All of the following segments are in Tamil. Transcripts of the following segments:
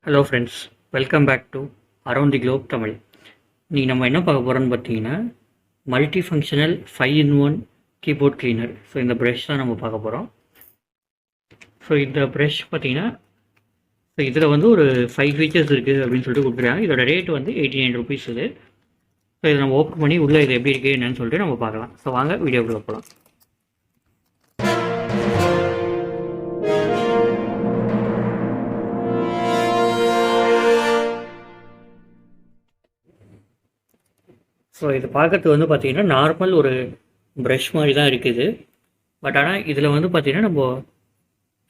Hello friends, welcome back to around the globe Tamil. இன்றைக்கி நம்ம என்ன பார்க்க போகிறோன்னு பார்த்தீங்கன்னா multi functional 5-in-1 keyboard cleaner. So இந்த ப்ரஷ் தான் நம்ம பார்க்க போகிறோம். ஸோ இந்த ப்ரஷ் பார்த்தீங்கன்னா ஸோ இதில் வந்து ஒரு 5 ஃபீச்சர்ஸ் இருக்குது அப்படின்னு சொல்லிட்டு கொடுக்குறாங்க. இதோட ரேட் வந்து 89 ருபீஸ் இது. ஸோ இதை நம்ம ஓப்பன் பண்ணி உள்ளே இது எப்படி இருக்குது என்னன்னு சொல்லிட்டு நம்ம பார்க்கலாம். ஸோ வாங்க வீடியோக்குள்ளே போகலாம். ஸோ இது பார்க்குறதுக்கு வந்து பார்த்திங்கன்னா நார்மல் ஒரு ப்ரஷ் மாதிரி தான் இருக்குது. பட் ஆனால் இதில் வந்து பார்த்திங்கன்னா நம்ம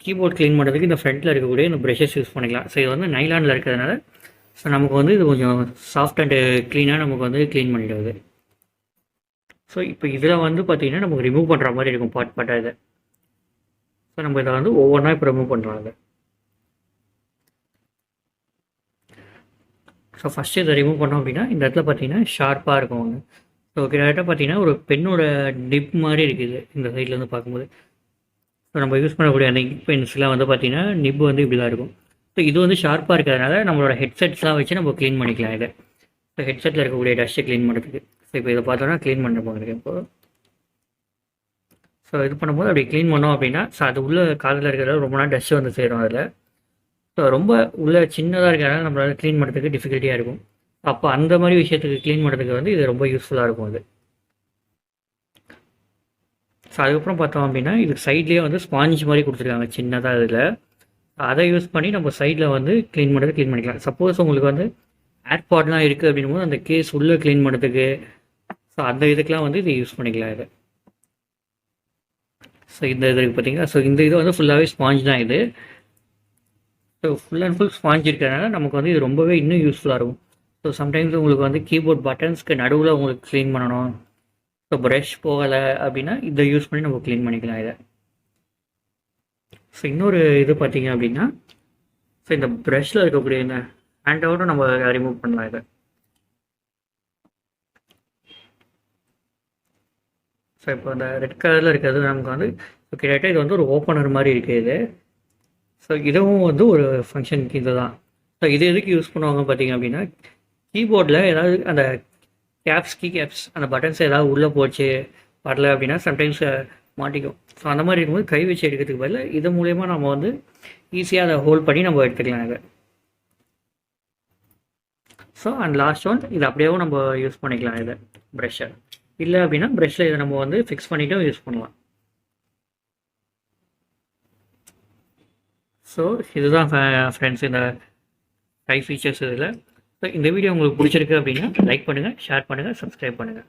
கீபோர்ட் க்ளீன் பண்ணுறதுக்கு இந்த ஃப்ரண்ட்டில் இருக்கக்கூடிய இந்த ப்ரஷஸ் யூஸ் பண்ணிக்கலாம். ஸோ இது வந்து நைலானில் இருக்கிறதுனால ஸோ நமக்கு வந்து இது கொஞ்சம் சாஃப்ட் அண்டு க்ளீனாக நமக்கு வந்து க்ளீன் பண்ணிடுது. ஸோ இப்போ இதில் வந்து பார்த்திங்கன்னா நமக்கு ரிமூவ் பண்ணுற மாதிரி இருக்கும் பார்ட்டாக இதை. ஸோ நம்ம இதை வந்து ஒவ்வொன்றா இப்போ ரிமூவ் பண்ணுறாங்க. ஸோ ஃபஸ்ட்டு இதை ரிமூவ் பண்ணோம் அப்படின்னா இந்த இடத்துல பார்த்தீங்கன்னா ஷார்ப்பாக இருக்கும் ஒன்று. ஸோ கிட்டத்தட்ட பார்த்தீங்கன்னா ஒரு பெண்ணோட டிப் மாதிரி இருக்குது இந்த சைட்லேருந்து பார்க்கும்போது. ஸோ நம்ம யூஸ் பண்ணக்கூடிய அந்த இங்க் பென்ஸ்லாம் வந்து பார்த்திங்கன்னா நிப் வந்து இப்படி தான் இருக்கும். ஸோ இது வந்து ஷார்ப்பாக இருக்கிறதுனால நம்மளோட ஹெட்செட்ஸ்லாம் வச்சு நம்ம க்ளீன் பண்ணிக்கலாம் இதை. ஸோ ஹெட்செட்டில் இருக்கக்கூடிய டஸ்ட்டை க்ளீன் பண்ணுறதுக்கு. ஸோ இப்போ இதை பார்த்தோன்னா க்ளீன் பண்ண போகிறேன் இப்போது. ஸோ இது பண்ணும்போது அப்படி க்ளீன் பண்ணோம் அப்படின்னா ஸோ அது உள்ள காதில் இருக்கிறத ரொம்ப நாள் டஸ்ட்டு வந்து சேரும் அதில். ஸோ ரொம்ப உள்ள சின்னதாக இருக்கிறனால நம்மளால் க்ளீன் பண்ணுறதுக்கு டிஃபிகல்ட்டியாக இருக்கும். அப்போ அந்த மாதிரி விஷயத்துக்கு க்ளீன் பண்ணுறதுக்கு வந்து இது ரொம்ப யூஸ்ஃபுல்லாக இருக்கும் அது. ஸோ அதுக்கப்புறம் பார்த்தோம் அப்படின்னா இது சைட்லேயே வந்து ஸ்பாஞ்ச் மாதிரி கொடுத்துருக்காங்க சின்னதாக இதில். அதை யூஸ் பண்ணி நம்ம சைடில் வந்து க்ளீன் பண்ணிக்கலாம். சப்போஸ் உங்களுக்கு வந்து ஏர்பாட்லாம் இருக்குது அப்படின்னும் போது அந்த கேஸ் உள்ளே க்ளீன் பண்ணுறதுக்கு ஸோ அந்த இதுக்கெலாம் வந்து இது யூஸ் பண்ணிக்கலாம் இது. ஸோ இந்த இதுக்கு பார்த்தீங்கன்னா ஸோ இந்த இது வந்து ஃபுல்லாகவே ஸ்பாஞ்ச் தான் இது. So full and full sponge இருக்கிறதுனால நமக்கு வந்து இது ரொம்பவே இன்னும் யூஸ்ஃபுல்லாக இருக்கும். ஸோ சம்டைம்ஸ் உங்களுக்கு வந்து கீபோர்ட் பட்டன்ஸ்க்கு நடுவில் உங்களுக்கு க்ளீன் பண்ணணும், ஸோ ப்ரஷ் போகலை அப்படின்னா இதை யூஸ் பண்ணி நம்ம க்ளீன் பண்ணிக்கலாம் இதை. ஸோ இன்னொரு இது பார்த்தீங்க அப்படின்னா ஸோ இந்த ப்ரஷ்ஷில் இருக்கக்கூடிய இந்த ஹேண்ட் அவுட்டும் நம்ம ரிமூவ் பண்ணலாம் இதை. ஸோ இப்போ இந்த ரெட் கலரில் இருக்கிறது நமக்கு வந்து கிட்டத்தட்ட இது வந்து ஒரு ஓப்பனர் மாதிரி இருக்குது இது. ஸோ இதுவும் வந்து ஒரு ஃபங்க்ஷனுக்கு இது தான். ஸோ இது எதுக்கு யூஸ் பண்ணுவாங்க பார்த்தீங்க அப்படின்னா கீபோர்டில் ஏதாவது அந்த கீ கேப்ஸ் அந்த பட்டன்ஸ் ஏதாவது உள்ளே போச்சு வரல அப்படின்னா சம்டைம்ஸ் மாட்டிக்கும். ஸோ அந்த மாதிரி இருக்கும்போது கை வச்சு எடுக்கிறதுக்கு பதில் இது மூலயமா நம்ம வந்து ஈஸியாக அதை ஹோல்ட் பண்ணி நம்ம எடுத்துக்கலாம் இதை. ஸோ அண்ட் லாஸ்ட் ஒன் இது அப்படியேவும் நம்ம யூஸ் பண்ணிக்கலாம் இதை ப்ரஷ்ஷை. இல்லை அப்படின்னா ப்ரஷ்ஷில் இதை நம்ம வந்து ஃபிக்ஸ் பண்ணிவிட்டும் யூஸ் பண்ணலாம். ஸோ இதுதான் ஃப்ரெண்ட்ஸ் இந்த 5 ஃபீச்சர்ஸ் இதில். ஸோ இந்த வீடியோ உங்களுக்கு பிடிச்சிருக்கு அப்படின்னா லைக் பண்ணுங்கள், ஷேர் பண்ணுங்கள், சப்ஸ்கிரைப் பண்ணுங்கள்.